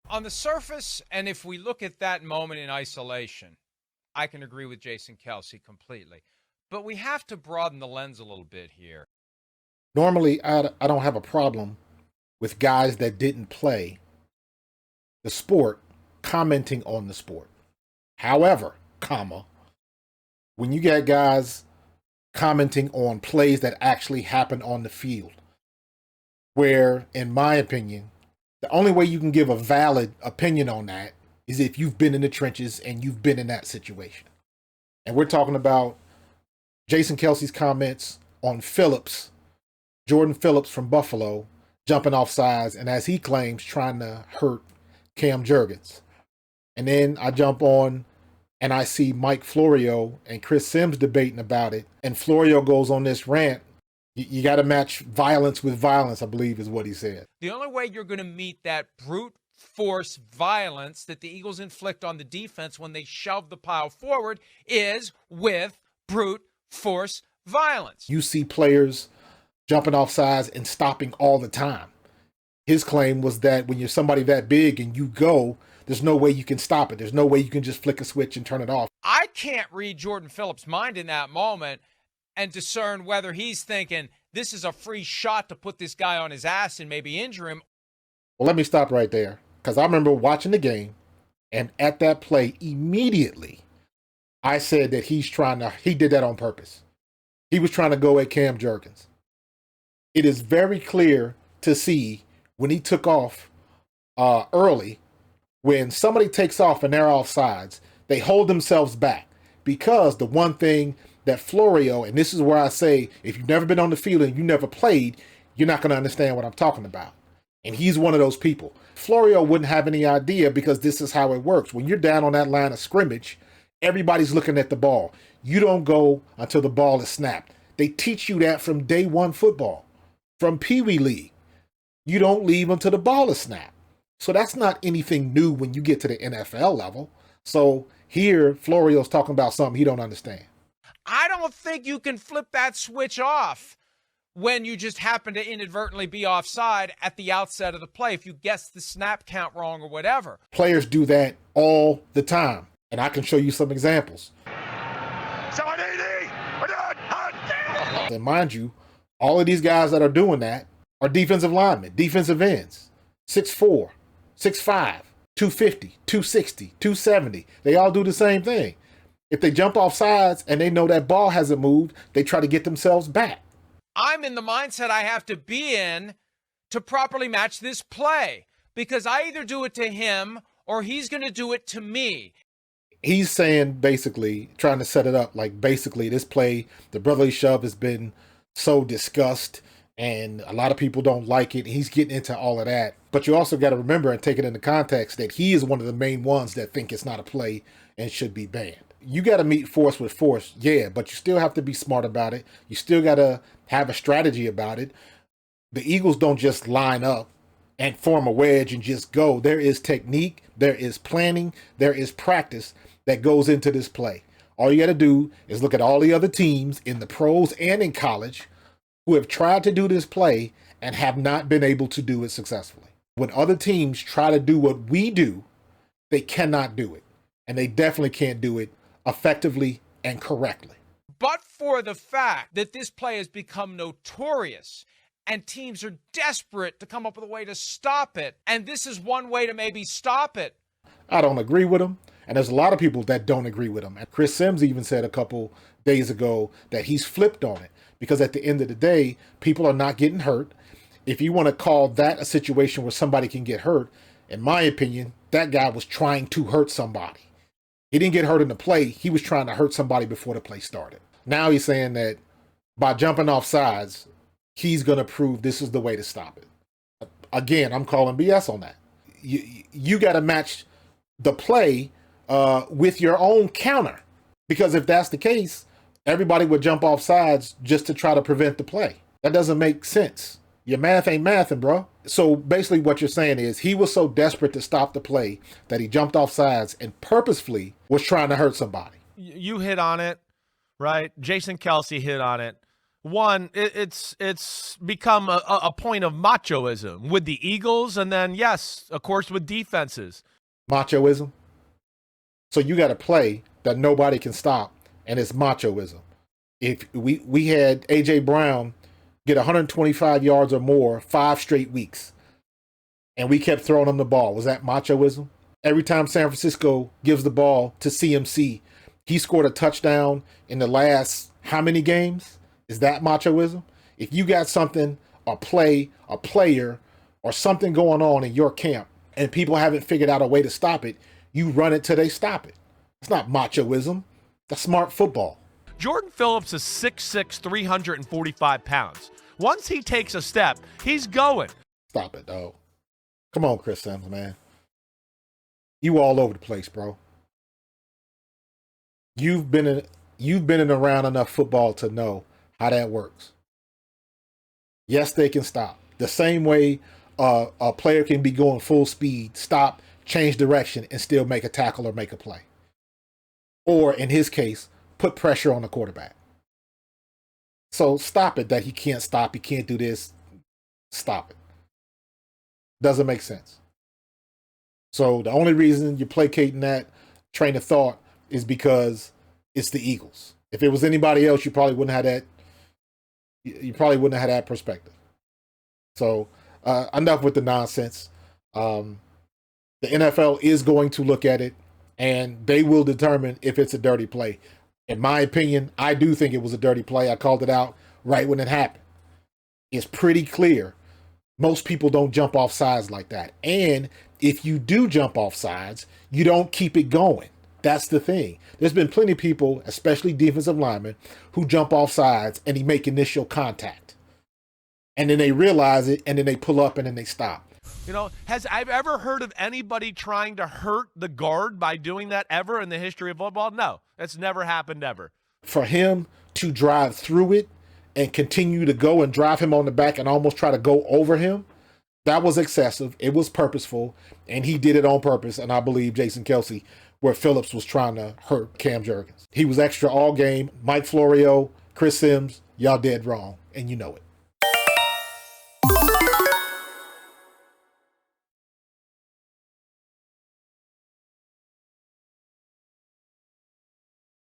On the surface, and if we look at that moment in isolation, I can agree with Jason Kelce completely. But we have to broaden the lens a little bit here. Normally, I don't have a problem with guys that didn't play the sport commenting on the sport. However, when you get guys commenting on plays that actually happen on the field, where, in my opinion, the only way you can give a valid opinion on that is if you've been in the trenches and you've been in that situation. And we're talking about Jason Kelce's comments on Jordan Phillips from Buffalo, jumping off sides, and as he claims, trying to hurt Cam Jurgens. And then I jump on and I see Mike Florio and Chris Sims debating about it. And Florio goes on this rant. You got to match violence with violence, I believe is what he said. The only way you're going to meet that brute force violence that the Eagles inflict on the defense when they shove the pile forward is with brute force violence. You see players jumping off sides and stopping all the time. His claim was that when you're somebody that big and you go, there's no way you can stop it. There's no way you can just flick a switch and turn it off. I can't read Jordan Phillips' mind in that moment and discern whether he's thinking this is a free shot to put this guy on his ass and maybe injure him. Well, let me stop right there, because I remember watching the game, and at that play, immediately, I said that he did that on purpose. He was trying to go at Cam Jurgens. It is very clear to see when he took off early, when somebody takes off and they're off sides, they hold themselves back, because the one thing that Florio, and this is where I say, if you've never been on the field and you never played, you're not going to understand what I'm talking about. And he's one of those people. Florio wouldn't have any idea, because this is how it works. When you're down on that line of scrimmage, everybody's looking at the ball. You don't go until the ball is snapped. They teach you that from day one football, from Pee Wee League. You don't leave until the ball is snapped. So that's not anything new when you get to the NFL level. So here, Florio's talking about something he don't understand. I don't think you can flip that switch off when you just happen to inadvertently be offside at the outset of the play, if you guess the snap count wrong or whatever. Players do that all the time, and I can show you some examples. And mind you, all of these guys that are doing that are defensive linemen, defensive ends, 6'4", 6'5", 250, 260, 270. They all do the same thing. If they jump off sides and they know that ball hasn't moved, they try to get themselves back. I'm in the mindset I have to be in to properly match this play, because I either do it to him or he's going to do it to me. He's saying, basically, trying to set it up like, basically, this play, the brotherly shove has been so discussed and a lot of people don't like it. He's getting into all of that. But you also got to remember and take it into context that he is one of the main ones that think it's not a play and should be banned. You got to meet force with force, yeah, but you still have to be smart about it. You still got to have a strategy about it. The Eagles don't just line up and form a wedge and just go. There is technique, there is planning, there is practice that goes into this play. All you got to do is look at all the other teams in the pros and in college who have tried to do this play and have not been able to do it successfully. When other teams try to do what we do, they cannot do it. And they definitely can't do it effectively and correctly. But for the fact that this play has become notorious and teams are desperate to come up with a way to stop it, and this is one way to maybe stop it. I don't agree with him, and there's a lot of people that don't agree with him. And Chris Sims even said a couple days ago that he's flipped on it, because at the end of the day, people are not getting hurt. If you want to call that a situation where somebody can get hurt, in my opinion, that guy was trying to hurt somebody. He didn't get hurt in the play. He was trying to hurt somebody before the play started. Now he's saying that by jumping off sides, he's going to prove this is the way to stop it. Again, I'm calling BS on that. You got to match the play with your own counter. Because if that's the case, everybody would jump off sides just to try to prevent the play. That doesn't make sense. Your math ain't mathing, bro. So basically what you're saying is he was so desperate to stop the play that he jumped off sides and purposefully was trying to hurt somebody. You hit on it, right? Jason Kelce hit on it. one, it's become a point of machoism with the Eagles, and then yes, of course, with defenses. Machoism. So you got a play that nobody can stop, and it's machoism. If we had AJ Brown get 125 yards or more 5 straight weeks, and we kept throwing him the ball, was that machoism? Every time San Francisco gives the ball to CMC, he scored a touchdown in the last how many games? Is that machoism? If you got something, a play, a player, or something going on in your camp, and people haven't figured out a way to stop it, you run it till they stop it. It's not machoism. That's smart football. Jordan Phillips is 6'6", 345 pounds. Once he takes a step, he's going. Stop it, dog. Come on, Chris Sims, man. You all over the place, bro. You've been in around enough football to know how that works. Yes, they can stop. The same way a player can be going full speed, stop, change direction, and still make a tackle or make a play. Or, in his case, put pressure on the quarterback. So stop it that he can't stop, he can't do this. Stop it. Doesn't make sense. So the only reason you're placating that train of thought is because it's the Eagles. If it was anybody else, you probably wouldn't have that. You probably wouldn't have had that perspective. So enough with the nonsense. The NFL is going to look at it, and they will determine if it's a dirty play. In my opinion, I do think it was a dirty play. I called it out right when it happened. It's pretty clear. Most people don't jump off sides like that. And if you do jump off sides, you don't keep it going. That's the thing. There's been plenty of people, especially defensive linemen, who jump off sides and they make initial contact. And then they realize it, and then they pull up, and then they stop. You know, I've ever heard of anybody trying to hurt the guard by doing that ever in the history of football? No, that's never happened ever. For him to drive through it and continue to go and drive him on the back and almost try to go over him, that was excessive. It was purposeful, and he did it on purpose. And I believe Jason Kelce, where Phillips was trying to hurt Cam Jurgens. He was extra all game. Mike Florio, Chris Sims, y'all dead wrong, and you know it.